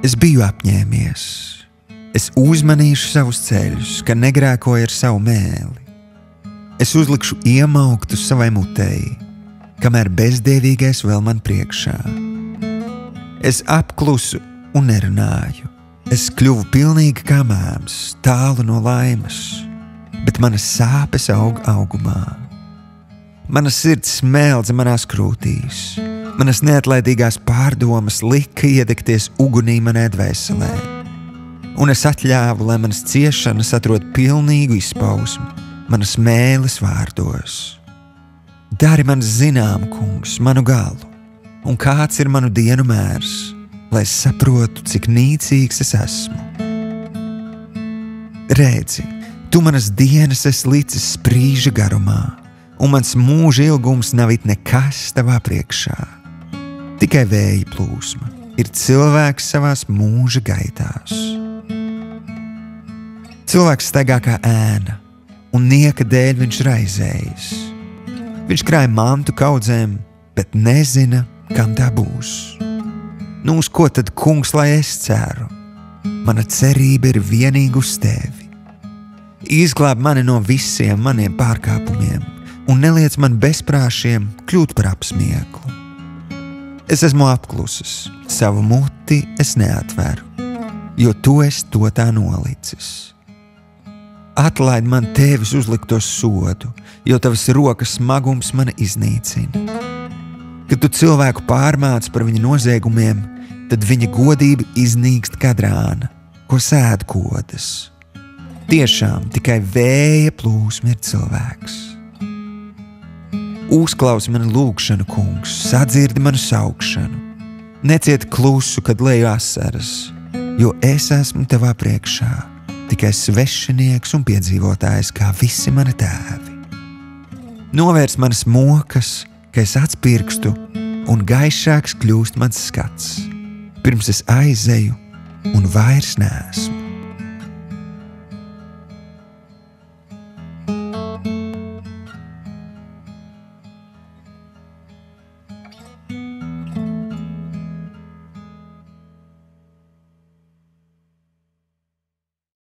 Es biju apņēmies. Es uzmanīšu savus ceļus, ka negrēkoju ar savu mēli. Es uzlikšu iemauktu savai mutei, kamēr bezdievīgais vēl man priekšā. Es apklusu un nerunāju. Es kļuvu pilnīgi kā mēms, tālu no laimes, bet manas sāpes aug augumā. Mana sirds smeldza manās krūtīs, manas neatlaidīgās pārdomas lika iedegties ugunī manai dvēselē, un es atļāvu, lai manas ciešanas atrod pilnīgu izpausmu manas mēles vārdos. Dari man zinām, kungs, manu galu, un kāds ir manu dienu mērs, lai es saprotu, cik nīcīgs es esmu. Redzi, tu manas dienas esi licis sprīža garumā, un mans mūža ilgums nav it nekas tavā priekšā. Tikai vēja plūsma ir cilvēks savās mūža gaitās. Cilvēks staigā kā ēna, un nieka dēļ viņš raizējas. Viņš krāj mantu kaudzēm, bet nezina, kam tā būs. Nu, uz ko tad, kungs, lai es ceru? Mana cerība ir vienīgi uz tevi. Izglāb mani no visiem maniem pārkāpumiem un neliec man bezprāšiem kļūt par apsmieklu. Es esmu apklusis, savu muti es neatveru, jo tu esi to tā nolicis. Atlaid man tevis uzlikto sodu, jo tavas rokas smagums mani iznīcina. Kad tu cilvēku pārmāc par viņa noziegumiem, tad viņa godība iznīkst kā drāna, ko sēd kodas. Tiešām tikai vēja plūsma ir cilvēks. Uzklausi manu lūgšanu, kungs, sadzirdi manu saukšanu. Neciet klusu, kad leju asaras, jo es esmu tavā priekšā, tikai svešinieks un piedzīvotājs kā visi mani tēvi. Novērs manas mokas, ka es atspirkstu, un gaišāks kļūst mans skats, pirms es aizeju un vairs neesmu.